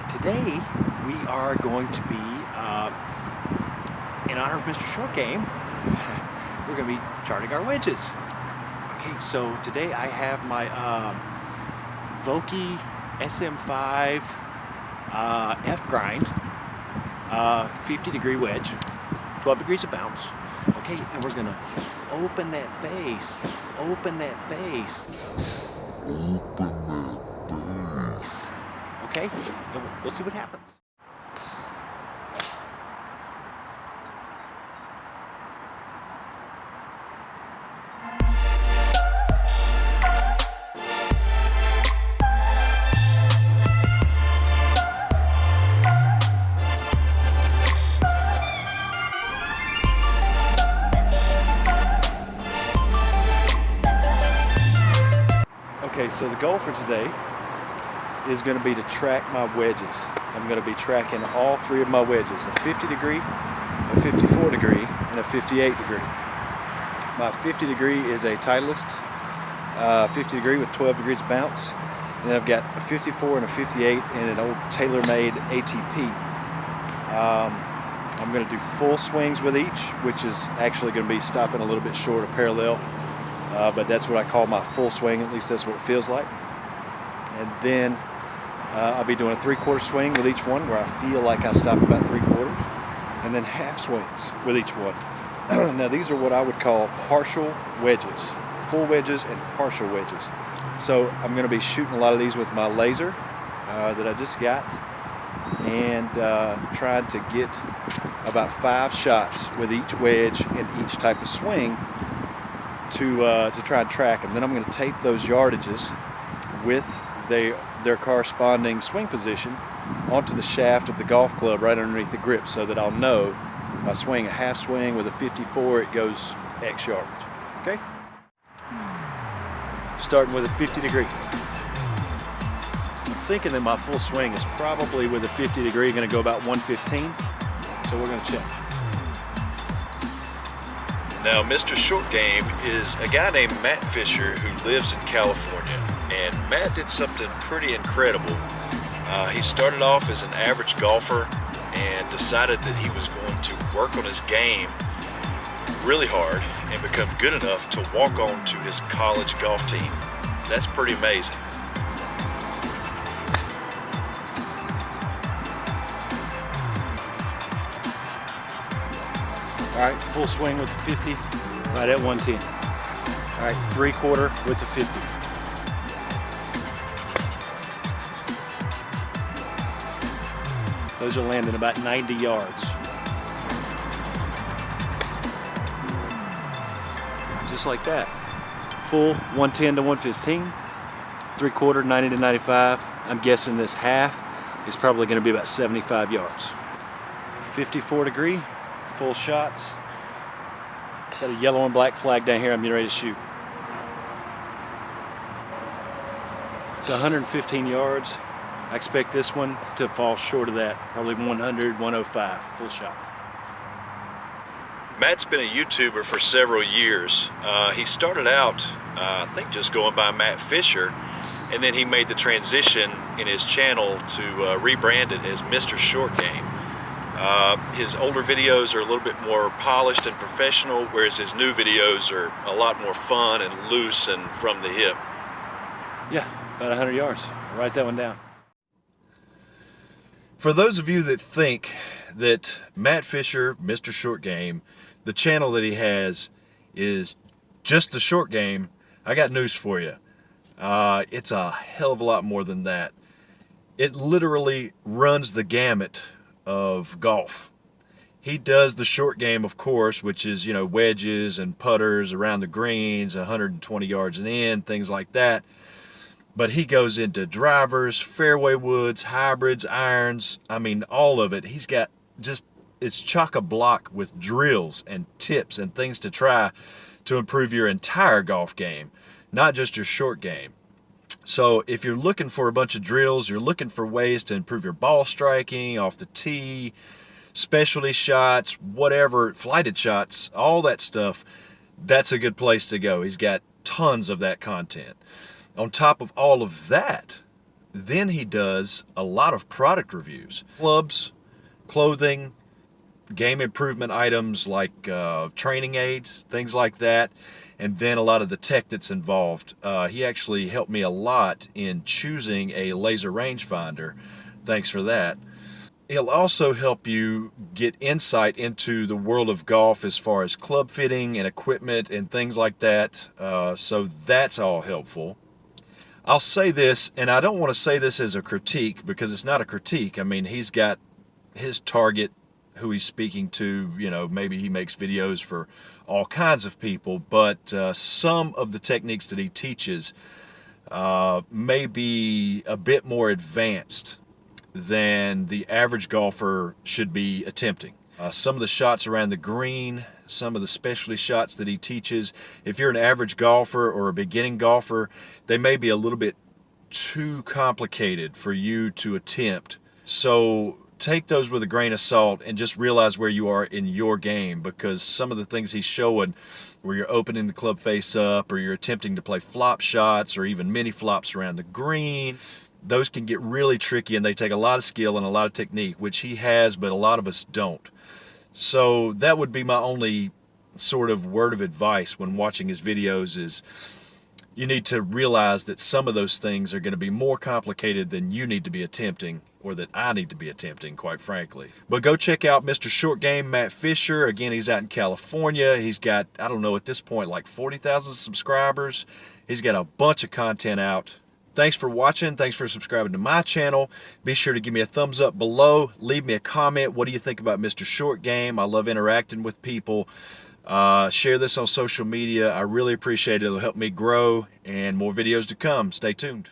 Today we are going to be, in honor of Mr. Short Game, we're going to be charting our wedges. Okay, so today I have my Vokey SM5 F grind, 50-degree wedge, 12 degrees of bounce. Okay, and we're going to open that base, open that base. Okay, we'll see what happens. Okay, so the goal for today is going to be to track my wedges. I'm going to be tracking all three of my wedges, a 50 degree, a 54 degree, and a 58 degree. My 50 degree is a Titleist 50 degree with 12 degrees of bounce, and then I've got a 54 and a 58 and an old tailor-made ATP. I'm going to do full swings with each, which is actually going to be stopping a little bit short of parallel, but that's what I call my full swing, at least that's what it feels like. And then I'll be doing a 3/4 swing with each one, where I feel like I stop about 3/4, and then half swings with each one. Now these are what I would call partial wedges, full wedges and partial wedges. So I'm going to be shooting a lot of these with my laser that I just got, and trying to get about 5 shots with each wedge and each type of swing to try and track them. Then I'm going to tape those yardages with their corresponding swing position onto the shaft of the golf club right underneath the grip, so that I'll know if I swing a half swing with a 54, it goes X yardage. Okay? Starting with a 50 degree. I'm thinking that my full swing is probably with a 50 degree going to go about 115, so we're going to check. Now, Mr. Short Game is a guy named Matt Fisher who lives in California. And Matt did something pretty incredible. He started off as an average golfer and decided that he was going to work on his game really hard and become good enough to walk on to his college golf team. That's pretty amazing. All right, full swing with the 50, right at 110. All right, 3/4 with the 50. Those are landing about 90 yards. Just like that. Full 110 to 115, 3/4 90 to 95. I'm guessing this half is probably going to be about 75 yards. 54 degree, full shots. Got a yellow and black flag down here I'm getting ready to shoot. It's 115 yards. I expect this one to fall short of that, probably 100, 105, full shot. Matt's been a YouTuber for several years. He started out, I think, just going by Matt Fisher, and then he made the transition in his channel to rebrand it as Mr. Short Game. His older videos are a little bit more polished and professional, whereas his new videos are a lot more fun and loose and from the hip. Yeah, about 100 yards. I'll write that one down. For those of you that think that Matt Fisher, Mr. Short Game, the channel that he has is just the short game, I got news for you. It's a hell of a lot more than that. It literally runs the gamut of golf. He does the short game, of course, which is, wedges and putters around the greens, 120 yards and in, things like that. But he goes into drivers, fairway woods, hybrids, irons, I mean, all of it. He's got it's chock-a-block with drills and tips and things to try to improve your entire golf game, not just your short game. So if you're looking for a bunch of drills, you're looking for ways to improve your ball striking, off the tee, specialty shots, whatever, flighted shots, all that stuff, that's a good place to go. He's got tons of that content. On top of all of that, Then he does a lot of product reviews. Clubs, clothing, game improvement items like training aids, things like that, and then a lot of the tech that's involved. He actually helped me a lot in choosing a laser rangefinder. Thanks for that. He'll also help you get insight into the world of golf as far as club fitting and equipment and things like that. So that's all helpful. I'll say this, and I don't want to say this as a critique because it's not a critique. I mean, he's got his target, who he's speaking to. You know, maybe he makes videos for all kinds of people, but some of the techniques that he teaches may be a bit more advanced than the average golfer should be attempting. Some of the shots around the green, some of the specialty shots that he teaches, if you're an average golfer or a beginning golfer, they may be a little bit too complicated for you to attempt. So take those with a grain of salt and just realize where you are in your game, because some of the things he's showing where you're opening the club face up or you're attempting to play flop shots or even mini flops around the green, those can get really tricky and they take a lot of skill and a lot of technique, which he has, but a lot of us don't. So that would be my only sort of word of advice when watching his videos is you need to realize that some of those things are going to be more complicated than you need to be attempting, or that I need to be attempting, quite frankly. But go check out Mr. Short Game, Matt Fisher. Again, he's out in California. He's got, I don't know, at this point, like 40,000 subscribers. He's got a bunch of content out. Thanks for watching. Thanks for subscribing to my channel. Be sure to give me a thumbs up below. Leave me a comment. What do you think about Mr. Short Game? I love interacting with people. Share this on social media. I really appreciate it. It'll help me grow, and more videos to come. Stay tuned.